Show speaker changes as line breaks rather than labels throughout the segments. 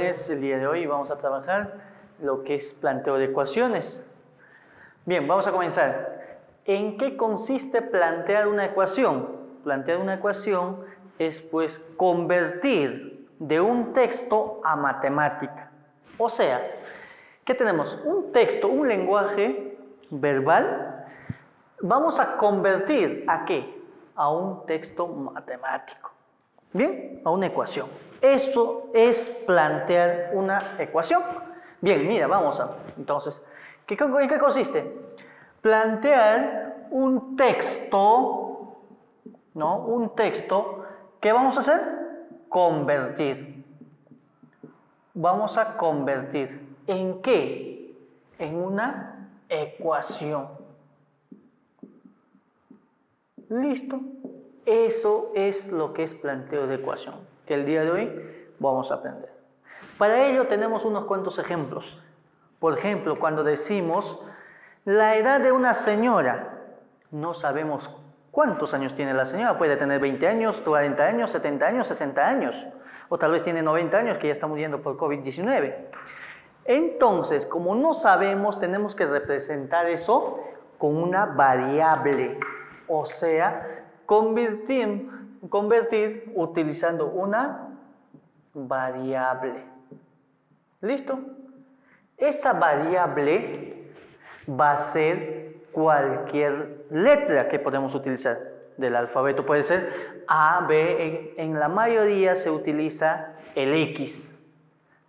jóvenes, el día de hoy vamos a trabajar lo que es planteo de ecuaciones. Bien, vamos a comenzar. ¿En qué consiste plantear una ecuación? Plantear una ecuación es pues convertir de un texto a matemática. O sea, ¿qué tenemos? Un texto, un lenguaje verbal, vamos a convertir ¿a qué? A un texto matemático. Bien, a una ecuación. Eso es plantear una ecuación. Bien, mira, vamos a... Entonces, ¿en qué consiste? Plantear un texto, ¿no? Un texto, ¿qué vamos a hacer? Convertir. Vamos a convertir. ¿En qué? En una ecuación. ¿Listo? Eso es lo que es planteo de ecuación, que el día de hoy vamos a aprender. Para ello tenemos unos cuantos ejemplos. Por ejemplo, cuando decimos la edad de una señora, no sabemos cuántos años tiene la señora. Puede tener 20 años, 40 años, 70 años, 60 años. O tal vez tiene 90 años que ya está muriendo por COVID-19. Entonces, como no sabemos, tenemos que representar eso con una variable. O sea, convertir utilizando una variable. ¿Listo? Esa variable va a ser cualquier letra que podemos utilizar del alfabeto. Puede ser A, B, en la mayoría se utiliza el X.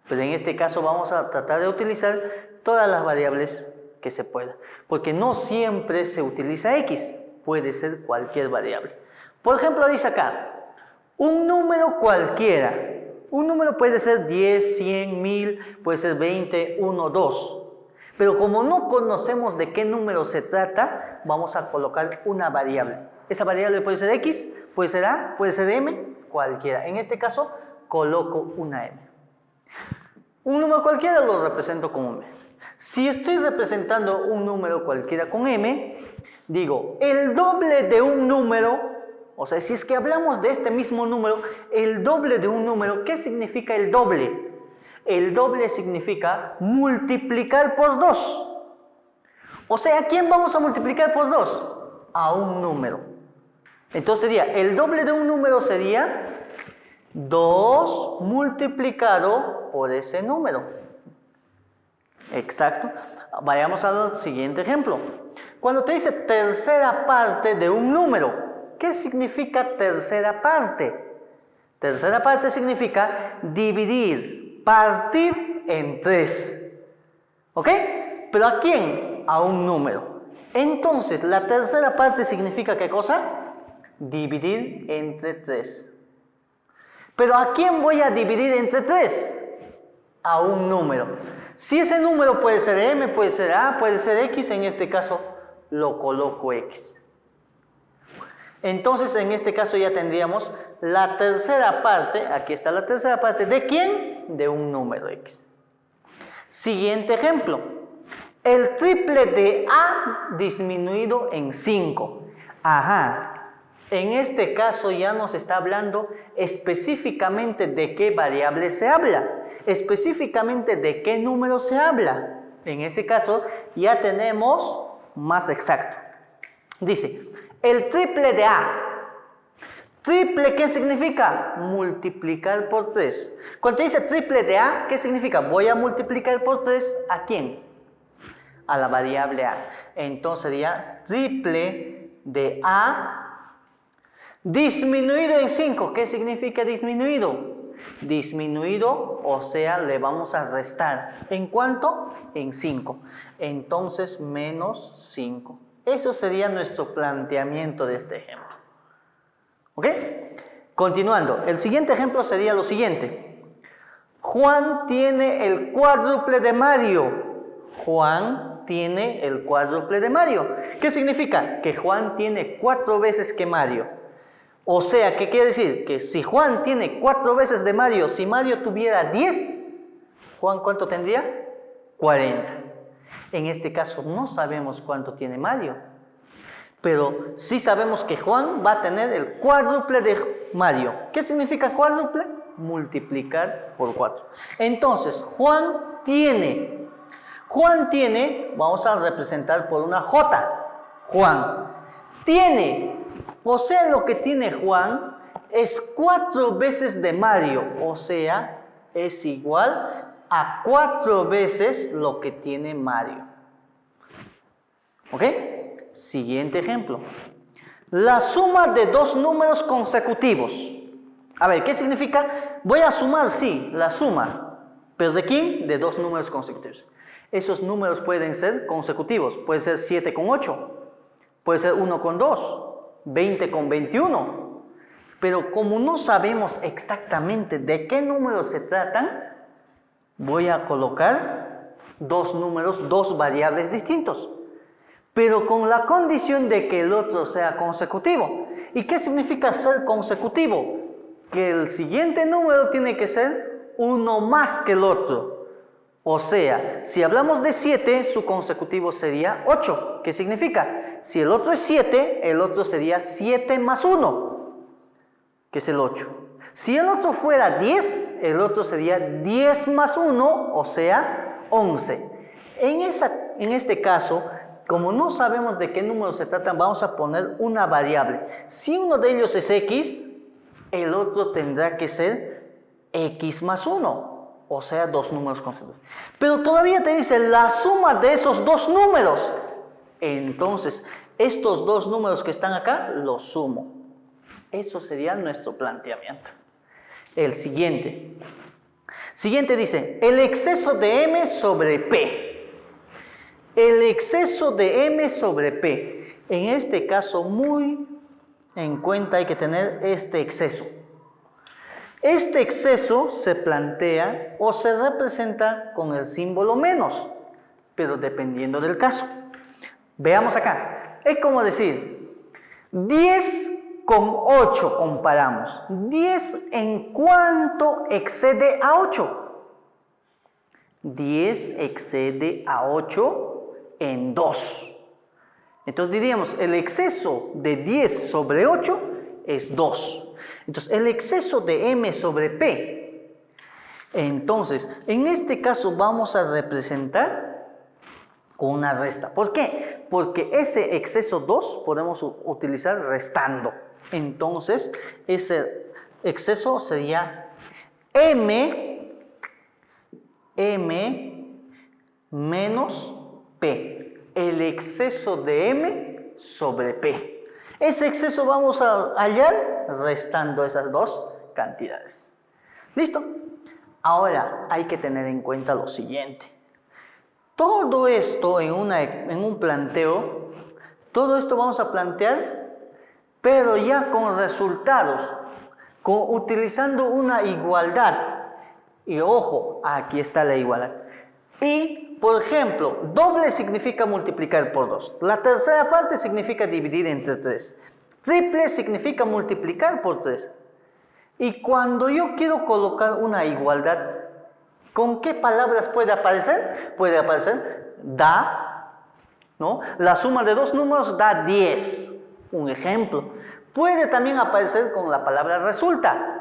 Pero en este caso vamos a tratar de utilizar todas las variables que se pueda. Porque no siempre se utiliza X. Puede ser cualquier variable. Por ejemplo, dice acá, un número cualquiera. Un número puede ser 10, 100, 1000, puede ser 20, 1, 2. Pero como no conocemos de qué número se trata, vamos a colocar una variable. Esa variable puede ser X, puede ser A, puede ser M, cualquiera. En este caso, coloco una M. Un número cualquiera lo represento con M. Si estoy representando un número cualquiera con M, digo, el doble de un número, o sea, si es que hablamos de este mismo número, el doble de un número, ¿qué significa el doble? El doble significa multiplicar por 2. O sea, ¿a quién vamos a multiplicar por 2? A un número. Entonces sería, el doble de un número sería 2 multiplicado por ese número. Exacto. Vayamos al siguiente ejemplo. Cuando te dice tercera parte de un número, ¿qué significa tercera parte? Tercera parte significa dividir, partir en 3. ¿Ok? ¿Pero a quién? A un número. Entonces, la tercera parte significa ¿qué cosa? Dividir entre 3. ¿Pero a quién voy a dividir entre 3? A un número. Si ese número puede ser M, puede ser A, puede ser X, en este caso lo coloco X. Entonces, en este caso ya tendríamos la tercera parte, aquí está la tercera parte, ¿de quién? De un número X. Siguiente ejemplo, el triple de A disminuido en 5. Ajá, en este caso ya nos está hablando específicamente de qué variable se habla, específicamente de qué número se habla. En ese caso ya tenemos más exacto. Dice, el triple de A. Triple, ¿qué significa? Multiplicar por 3. Cuando dice triple de A, ¿qué significa? Voy a multiplicar por 3, ¿a quién? A la variable A. Entonces sería triple de A disminuido en 5. ¿Qué significa disminuido? Disminuido, o sea, le vamos a restar. ¿En cuánto? En 5. Entonces, menos 5. Eso sería nuestro planteamiento de este ejemplo. ¿Ok? Continuando, el siguiente ejemplo sería lo siguiente. Juan tiene el cuádruple de Mario. Juan tiene el cuádruple de Mario. ¿Qué significa? Que Juan tiene 4 veces que Mario. O sea, ¿qué quiere decir? Que si Juan tiene 4 veces de Mario, si Mario tuviera 10, ¿Juan cuánto tendría? 40. En este caso no sabemos cuánto tiene Mario, pero sí sabemos que Juan va a tener el cuádruple de Mario. ¿Qué significa cuádruple? multiplicar por 4. Entonces, Juan tiene, vamos a representar por una J. Juan tiene, o sea, lo que tiene Juan es 4 veces de Mario, o sea, es igual a 4 veces lo que tiene Mario. ¿Ok? Siguiente ejemplo. La suma de dos números consecutivos. A ver, ¿qué significa? Voy a sumar, sí, la suma. ¿Pero de quién? De dos números consecutivos. Esos números pueden ser consecutivos. Puede ser 7 con 8. Puede ser 1 con 2. 20 con 21. Pero como no sabemos exactamente de qué números se tratan, voy a colocar dos números, dos variables distintos. Pero con la condición de que el otro sea consecutivo. ¿Y qué significa ser consecutivo? Que el siguiente número tiene que ser uno más que el otro. O sea, si hablamos de 7, su consecutivo sería 8. ¿Qué significa? Si el otro es 7, el otro sería 7 más 1, que es el 8. Si el otro fuera 10, el otro sería 10 más 1, o sea, 11. En este caso, como no sabemos de qué número se trata, vamos a poner una variable. Si uno de ellos es x, el otro tendrá que ser x más 1, o sea, dos números consecutivos. Pero todavía te dice la suma de esos dos números. Entonces, estos dos números que están acá, los sumo. Eso sería nuestro planteamiento. El siguiente. Siguiente dice, el exceso de m sobre p. El exceso de m sobre p. En este caso, muy en cuenta hay que tener este exceso. Este exceso se plantea o se representa con el símbolo menos, pero dependiendo del caso. Veamos acá. Es como decir, 10 con 8 comparamos. 10 en cuánto excede a 8. 10 excede a 8 en 2. Entonces diríamos, el exceso de 10 sobre 8 es 2. Entonces, el exceso de m sobre p. Entonces, en este caso vamos a representar con una resta. ¿Por qué? Porque ese exceso 2 podemos utilizar restando. Entonces, ese exceso sería m menos p. El exceso de m sobre p. Ese exceso vamos a hallar restando esas dos cantidades. ¿Listo? Ahora hay que tener en cuenta lo siguiente. Todo esto en un planteo, todo esto vamos a plantear, pero ya con resultados, utilizando una igualdad. Y ojo, aquí está la igualdad. Y, por ejemplo, doble significa multiplicar por 2. La tercera parte significa dividir entre 3. Triple significa multiplicar por 3. Y cuando yo quiero colocar una igualdad, ¿con qué palabras puede aparecer? Puede aparecer da, ¿no? La suma de dos números da 10. Un ejemplo. Puede también aparecer con la palabra resulta.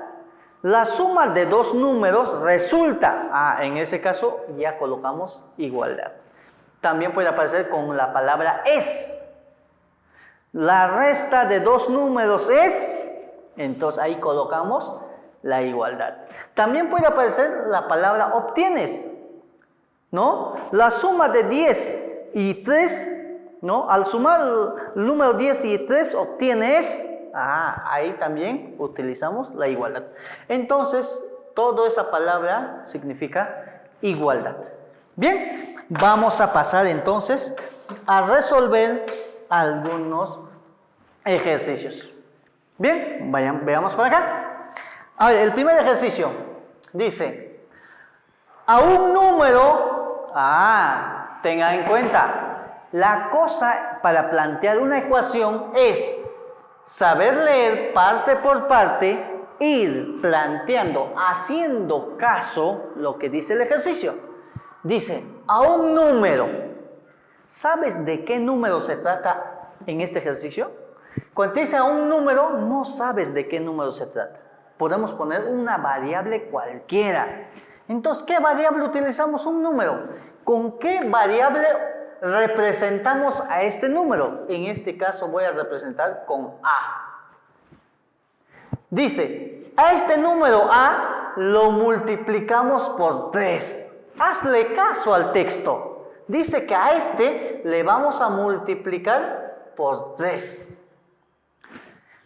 La suma de dos números resulta. En ese caso ya colocamos igualdad. También puede aparecer con la palabra es. La resta de dos números es. Entonces ahí colocamos la igualdad. También puede aparecer la palabra obtienes, ¿no? La suma de 10 y 3, ¿no? Al sumar el número 10 y 3 obtienes. Ahí también utilizamos la igualdad. Entonces, toda esa palabra significa igualdad. Bien, vamos a pasar entonces a resolver algunos ejercicios. Bien, veamos por acá. A ver, el primer ejercicio dice, a un número, tenga en cuenta, la cosa para plantear una ecuación es saber leer parte por parte, ir planteando, haciendo caso lo que dice el ejercicio. Dice, a un número. ¿Sabes de qué número se trata en este ejercicio? Cuando te dice a un número, no sabes de qué número se trata. podemos poner una variable cualquiera. Entonces, ¿qué variable utilizamos? Un número. ¿Con qué variable representamos a este número? En este caso voy a representar con A. Dice, a este número A lo multiplicamos por 3. Hazle caso al texto. Dice que a este le vamos a multiplicar por 3.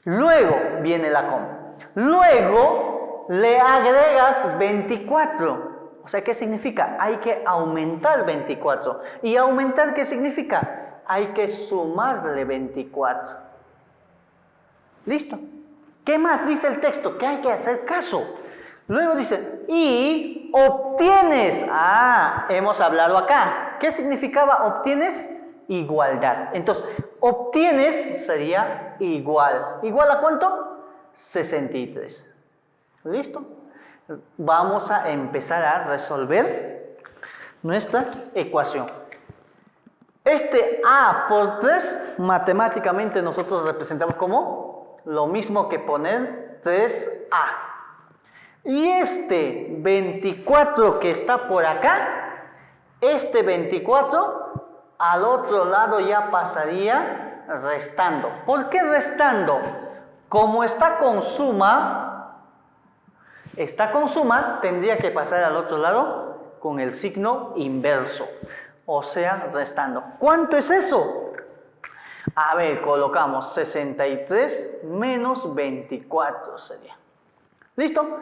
Luego viene la coma. Luego le agregas 24. O sea, ¿qué significa? Hay que aumentar 24. ¿Y aumentar qué significa? Hay que sumarle 24. ¿Listo? ¿Qué más dice el texto? Que hay que hacer caso. Luego dice, y obtienes. Hemos hablado acá. ¿Qué significaba obtienes? Igualdad. Entonces, obtienes sería igual. ¿Igual a cuánto? 63. ¿Listo? Vamos a empezar a resolver nuestra ecuación. Este A por 3, matemáticamente nosotros representamos como lo mismo que poner 3A. Y este 24 que está por acá, este 24 al otro lado ya pasaría restando. ¿Por qué restando? Como está con suma, tendría que pasar al otro lado con el signo inverso, o sea, restando. ¿Cuánto es eso? A ver, colocamos 63 menos 24 sería. ¿Listo?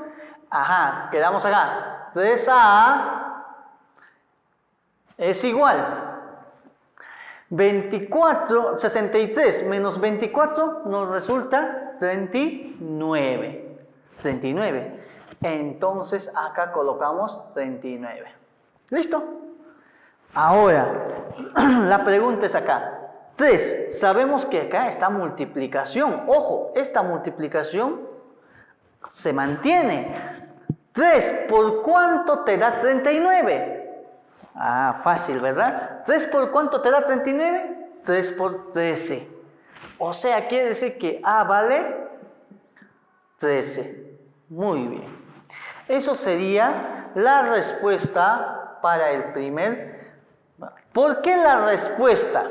Ajá, quedamos acá. 3A es igual. 63 menos 24 nos resulta 39. 39. Entonces acá colocamos 39. ¿Listo? Ahora, la pregunta es acá. 3, sabemos que acá está multiplicación. Ojo, esta multiplicación se mantiene. 3 por cuánto te da 39. Fácil, ¿verdad? 3 por cuánto te da 39. 3 por 13. O sea, quiere decir que A vale 13. Muy bien. Eso sería la respuesta para el primer. ¿Por qué la respuesta?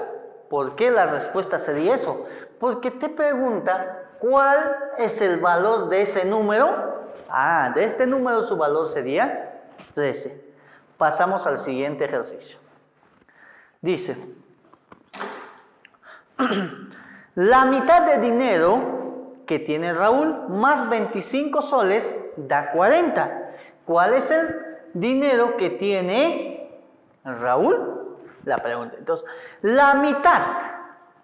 ¿Por qué la respuesta sería eso? Porque te pregunta cuál es el valor de ese número. De este número su valor sería 13. Pasamos al siguiente ejercicio. Dice, la mitad de dinero que tiene Raúl más 25 soles da 40. ¿Cuál es el dinero que tiene Raúl? La pregunta. Entonces, la mitad.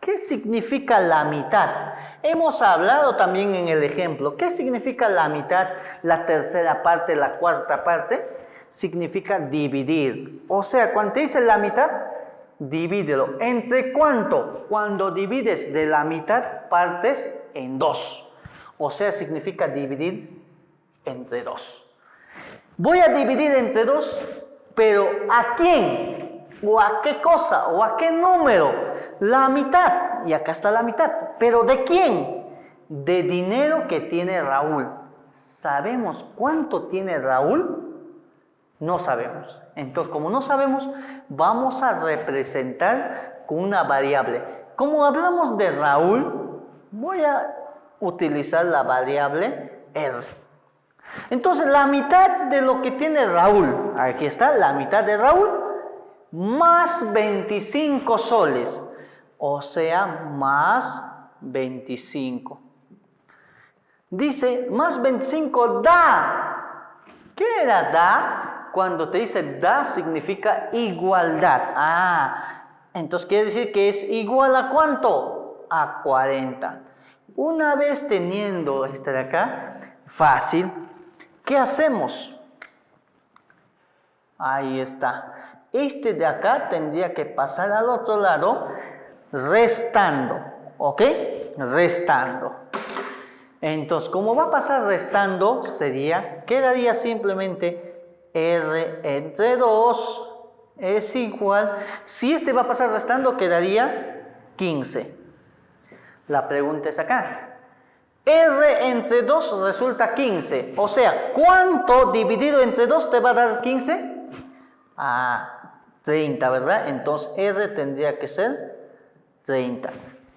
¿Qué significa la mitad? Hemos hablado también en el ejemplo. ¿Qué significa la mitad, la tercera parte, la cuarta parte? Significa dividir. O sea, cuando te dice la mitad, divídelo. ¿Entre cuánto? Cuando divides de la mitad, partes en 2. O sea, significa dividir entre 2. Voy a dividir entre 2, pero ¿a quién? ¿O a qué cosa? ¿O a qué número? La mitad. Y acá está la mitad. ¿Pero de quién? De dinero que tiene Raúl. ¿Sabemos cuánto tiene Raúl? No sabemos. Entonces, como no sabemos, vamos a representar con una variable. Como hablamos de Raúl, voy a utilizar la variable R. Entonces, la mitad de lo que tiene Raúl, aquí está, la mitad de Raúl, más 25 soles, o sea, más 25. Dice, más 25 da. ¿Qué era da? Cuando te dice da, significa igualdad. Entonces quiere decir que es igual a ¿cuánto? A 40. Una vez teniendo este de acá, fácil, ¿qué hacemos? Ahí está. Este de acá tendría que pasar al otro lado restando. ¿Ok? Restando. Entonces, como va a pasar restando, quedaría simplemente R entre 2 es igual. Si este va a pasar restando, quedaría 15. La pregunta es acá. R entre 2 resulta 15. O sea, ¿cuánto dividido entre 2 te va a dar 15? 30, ¿verdad? Entonces R tendría que ser 30.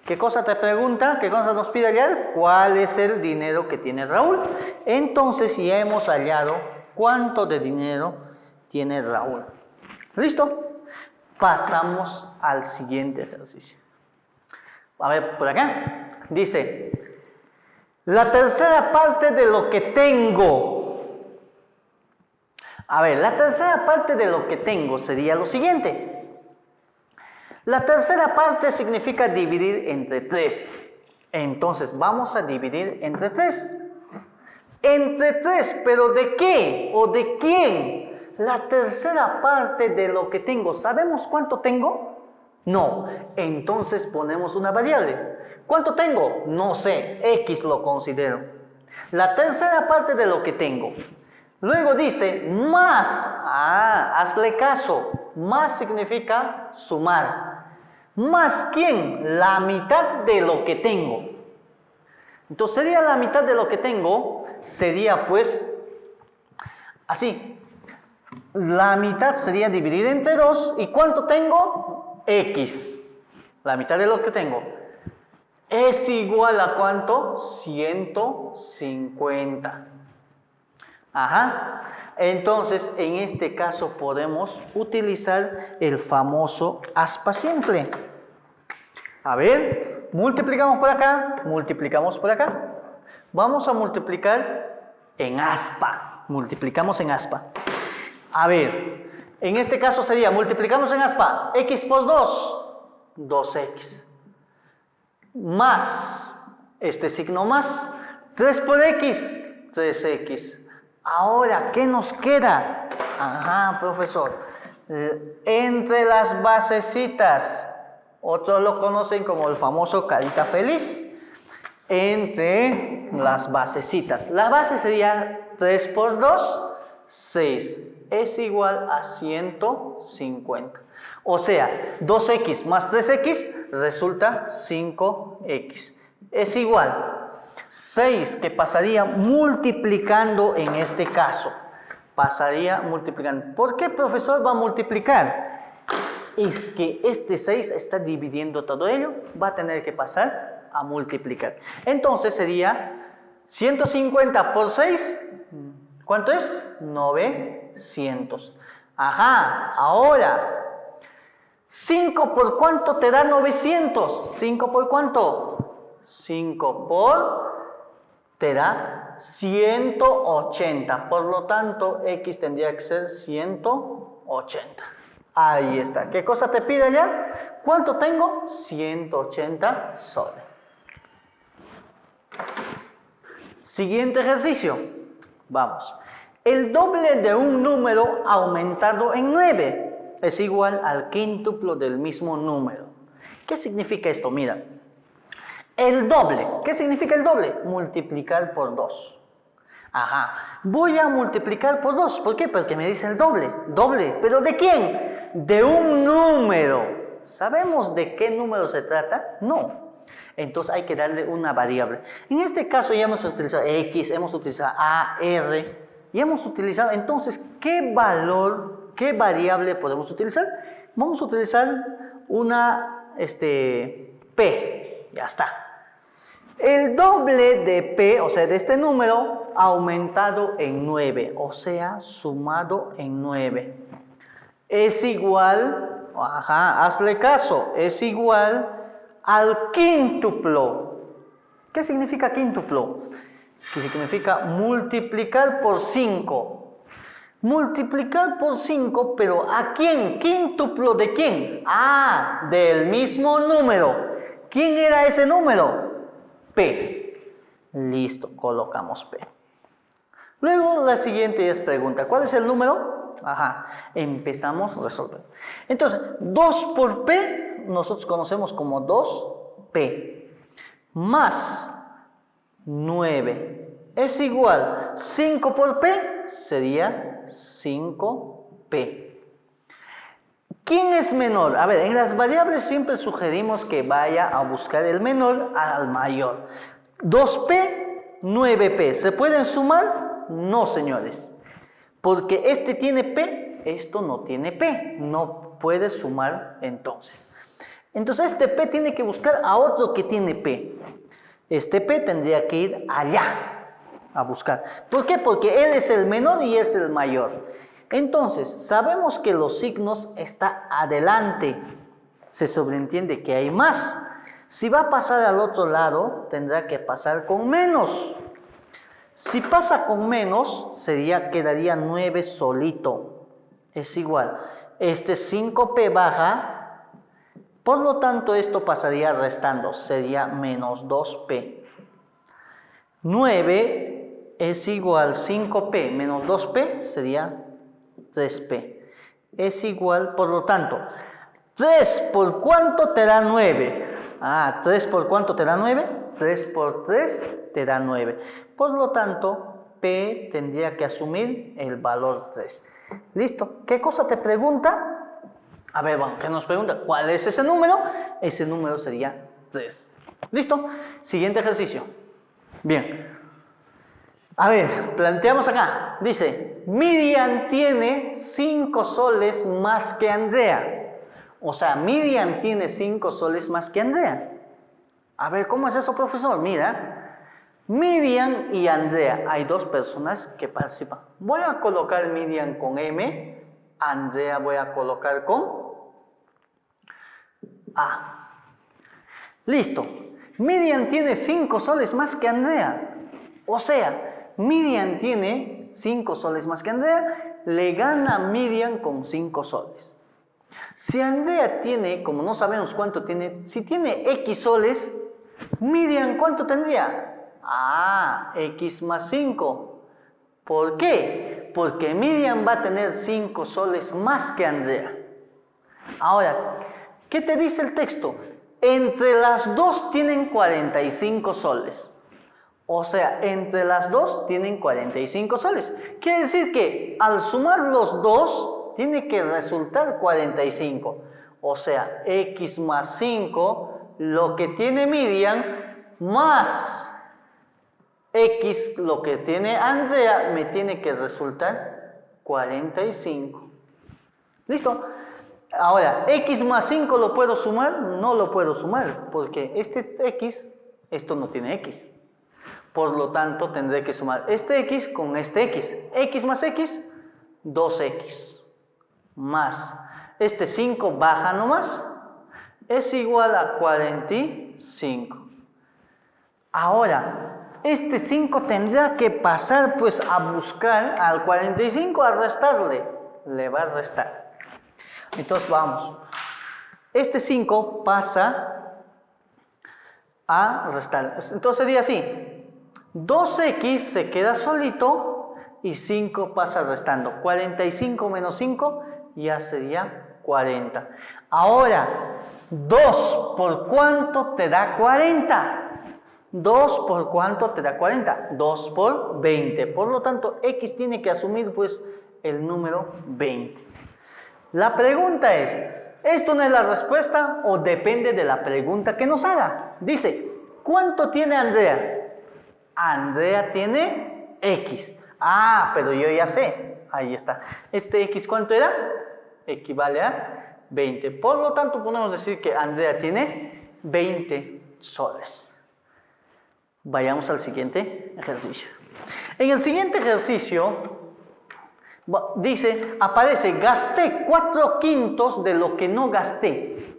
¿Qué cosa te pregunta? ¿Qué cosa nos pide hallar? ¿Cuál es el dinero que tiene Raúl? Entonces ya hemos hallado cuánto de dinero tiene Raúl. ¿Listo? Pasamos al siguiente ejercicio. A ver, por acá. Dice, la tercera parte de lo que tengo. A ver, la tercera parte de lo que tengo sería lo siguiente. La tercera parte significa dividir entre 3. Entonces, vamos a dividir entre 3. Entre 3, ¿pero de qué o de quién? La tercera parte de lo que tengo. ¿Sabemos cuánto tengo? No. Entonces ponemos una variable. ¿Cuánto tengo? No sé. X lo considero. La tercera parte de lo que tengo. Luego dice más. Hazle caso. Más significa sumar. ¿Más quién? La mitad de lo que tengo. Entonces sería la mitad de lo que tengo. Sería pues así. La mitad sería dividida entre 2. ¿Y cuánto tengo? X. La mitad de lo que tengo. ¿Es igual a cuánto? 150. Ajá. Entonces, en este caso podemos utilizar el famoso aspa simple. A ver, multiplicamos por acá, multiplicamos por acá. Vamos a multiplicar en aspa. Multiplicamos en aspa. A ver, en este caso sería, multiplicamos en aspa, x por 2, 2x. Más, este signo más, 3 por x, 3x. Ahora, ¿qué nos queda? Ajá, profesor. Entre las basecitas, otros lo conocen como el famoso carita feliz. Entre las basecitas. La base sería 3 por 2, 6. Es igual a 150. O sea, 2x más 3x resulta 5x. Es igual 6, que pasaría multiplicando en este caso. Pasaría multiplicando. ¿Por qué, profesor, va a multiplicar? Es que este 6 está dividiendo todo ello. Va a tener que pasar a multiplicar. Entonces sería 150 por 6. ¿Cuánto es? 900. Ajá, ahora 5 por cuánto te da 900. 5 por cuánto? 5 por te da 180. Por lo tanto, X tendría que ser 180. Ahí está. ¿Qué cosa te pide allá? ¿Cuánto tengo? 180 soles. Siguiente ejercicio. Vamos. El doble de un número aumentado en 9 es igual al quíntuplo del mismo número. ¿Qué significa esto? Mira. El doble. ¿Qué significa el doble? Multiplicar por 2. Ajá. Voy a multiplicar por 2. ¿Por qué? Porque me dice el doble. Doble. ¿Pero de quién? De un número. ¿Sabemos de qué número se trata? No. Entonces hay que darle una variable. En este caso ya hemos utilizado X, hemos utilizado A, R. Y hemos utilizado, entonces, ¿qué valor, qué variable podemos utilizar? Vamos a utilizar una, P. Ya está. El doble de P, o sea, de este número, aumentado en 9, o sea, sumado en 9. Es igual, hazle caso, es igual al quíntuplo. ¿Qué significa quíntuplo? Significa multiplicar por 5. Multiplicar por 5, pero ¿a quién? ¿Quíntuplo de quién? Del mismo número. ¿Quién era ese número? P. Listo, colocamos P. Luego la siguiente es pregunta. ¿Cuál es el número? Empezamos a resolver. Entonces, 2 por P, nosotros conocemos como 2P. Más 9 es igual 5 por P sería 5P. ¿Quién es menor? A ver, en las variables siempre sugerimos que vaya a buscar el menor al mayor. 2P 9P. ¿Se pueden sumar? No, señores. Porque este tiene P, esto no tiene P. No puede sumar entonces. Entonces este P tiene que buscar a otro que tiene P. Este P tendría que ir allá a buscar. ¿Por qué? Porque él es el menor y él es el mayor. Entonces, sabemos que los signos están adelante. Se sobreentiende que hay más. Si va a pasar al otro lado, tendrá que pasar con menos. Si pasa con menos, quedaría 9 solito. Es igual. Este 5P baja, por lo tanto esto pasaría restando. Sería menos 2P. 9 es igual 5P menos 2P, sería 3P. Es igual, por lo tanto, 3 por cuánto te da 9. 3 por cuánto te da 9. 3 por 3 te da 9. Por lo tanto, P tendría que asumir el valor 3. ¿Listo? ¿Qué cosa te pregunta? A ver, bueno, ¿qué nos pregunta? ¿Cuál es ese número? Ese número sería 3. ¿Listo? Siguiente ejercicio. Bien. A ver, planteamos acá. Dice, Miriam tiene 5 soles más que Andrea. O sea, Miriam tiene 5 soles más que Andrea. A ver, ¿cómo es eso, profesor? Mira, Miriam y Andrea, hay dos personas que participan. Voy a colocar Miriam con M, Andrea voy a colocar con A. Listo. Miriam tiene 5 soles más que Andrea. O sea, Miriam tiene 5 soles más que Andrea, le gana a Miriam con 5 soles. Si Andrea tiene, como no sabemos cuánto tiene, si tiene X soles, Miriam, ¿cuánto tendría? X más 5. ¿Por qué? Porque Miriam va a tener 5 soles más que Andrea. Ahora, ¿qué te dice el texto? Entre las dos tienen 45 soles. O sea, entre las dos tienen 45 soles. Quiere decir que al sumar los dos, tiene que resultar 45. O sea, X más 5, lo que tiene Miriam, más X, lo que tiene Andrea, me tiene que resultar 45. ¿Listo? Ahora, X más 5 ¿lo puedo sumar? No lo puedo sumar, porque este X, esto no tiene X. Por lo tanto, tendré que sumar este X con este X. X más X, 2X. Más este 5 baja nomás, es igual a 45. Ahora, este 5 tendrá que pasar pues a buscar al 45 a restarle. Le va a restar. Entonces vamos. Este 5 pasa a restar. Entonces sería así. 2X se queda solito y 5 pasa restando. 45 menos 5 ya sería 40. Ahora, 2 por cuánto te da 40. 2 por cuánto te da 40. 2 por 20. Por lo tanto, X tiene que asumir pues el número 20. La pregunta es, ¿esto no es la respuesta o depende de la pregunta que nos haga? Dice, ¿cuánto tiene Andrea? Andrea tiene X. Pero yo ya sé. Ahí está. ¿Este X cuánto era? Equivale a 20. Por lo tanto, podemos decir que Andrea tiene 20 soles. Vayamos al siguiente ejercicio. En el siguiente ejercicio, dice, aparece, gasté 4/5 de lo que no gasté.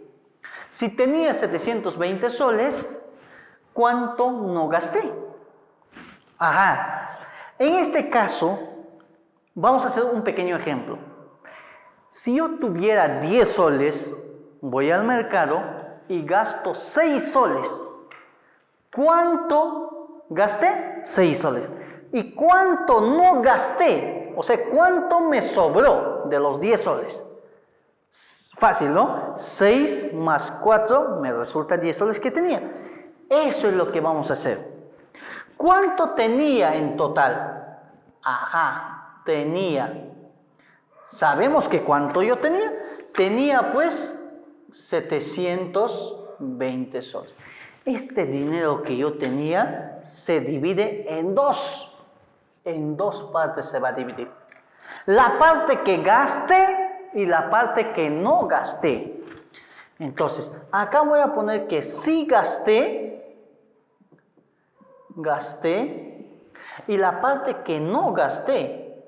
Si tenía 720 soles, ¿cuánto no gasté? En este caso, vamos a hacer un pequeño ejemplo. Si yo tuviera 10 soles, voy al mercado y gasto 6 soles. ¿Cuánto gasté? 6 soles. ¿Y cuánto no gasté? O sea, ¿cuánto me sobró de los 10 soles? Fácil, ¿no? 6 más 4 me resulta 10 soles que tenía. Eso es lo que vamos a hacer. ¿Cuánto tenía en total? Tenía. ¿Sabemos que cuánto yo tenía? Tenía pues 720 soles. Este dinero que yo tenía se divide en dos. En dos partes se va a dividir. La parte que gasté y la parte que no gasté. Entonces, acá voy a poner que sí gasté, y la parte que no gasté.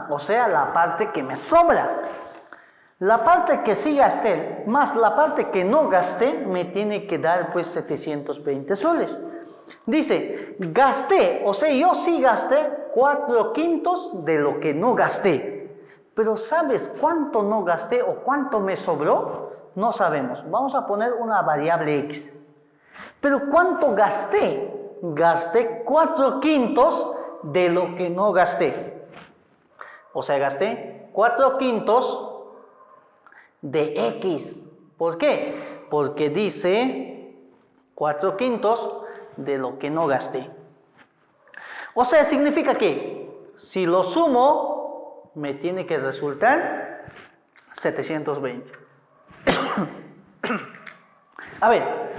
O sea, la parte que me sobra. La parte que sí gasté más la parte que no gasté me tiene que dar pues 720 soles. Dice, gasté, o sea, yo sí gasté 4/5 de lo que no gasté. Pero ¿sabes cuánto no gasté o cuánto me sobró? No sabemos. Vamos a poner una variable X. Pero ¿cuánto gasté? Gasté 4/5 de lo que no gasté. O sea, gasté 4/5 de X. ¿Por qué? Porque dice 4/5 de lo que no gasté. O sea, significa que si lo sumo, me tiene que resultar 720. A ver,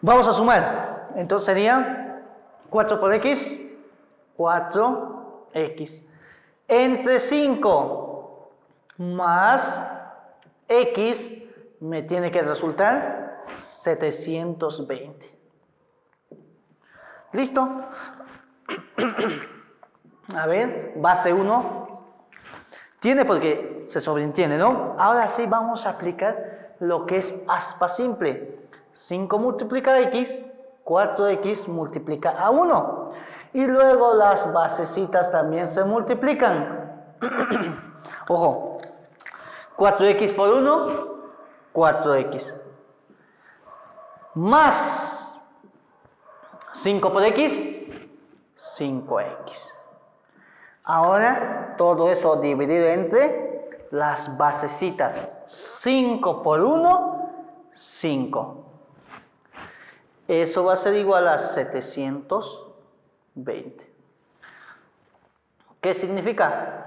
vamos a sumar. Entonces sería 4 por X, 4X. Entre 5 más X me tiene que resultar 720. ¿Listo? A ver, base 1. Tiene porque se sobreentiende, ¿no? Ahora sí vamos a aplicar lo que es aspa simple. 5 multiplica a X, 4X multiplica a 1. Y luego las basecitas también se multiplican. Ojo, 4X por 1, 4X. Más 5 por X, 5X. Ahora todo eso dividido entre las basecitas. 5 por 1, 5. Eso va a ser igual a 720. ¿Qué significa?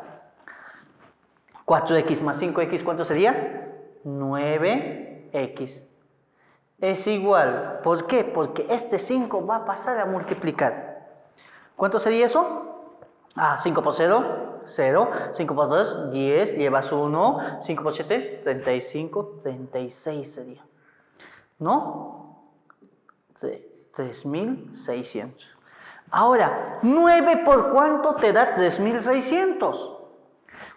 4X más 5X, ¿cuánto sería? 9X. Es igual. ¿Por qué? Porque este 5 va a pasar a multiplicar. ¿Cuánto sería eso? 5 por 0, 0. 5 por 2, 10. Llevas 1. 5 por 7, 35. 36 sería. ¿No? 3600. Ahora, 9 por cuánto te da 3600.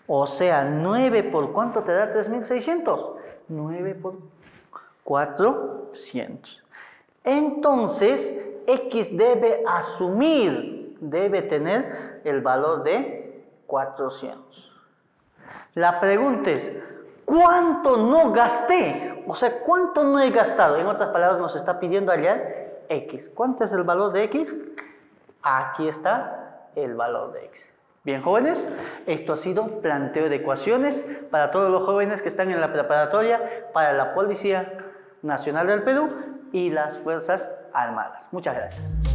O sea, 9 por cuánto te da 3600. 9 por 400. Entonces, X debe asumir, debe tener el valor de 400. La pregunta es, ¿cuánto no gasté? O sea, ¿cuánto no he gastado? En otras palabras, nos está pidiendo hallar X. ¿Cuánto es el valor de X? Aquí está el valor de X. Bien, jóvenes, esto ha sido planteo de ecuaciones para todos los jóvenes que están en la preparatoria para la Policía Nacional del Perú y las Fuerzas Armadas. Muchas gracias.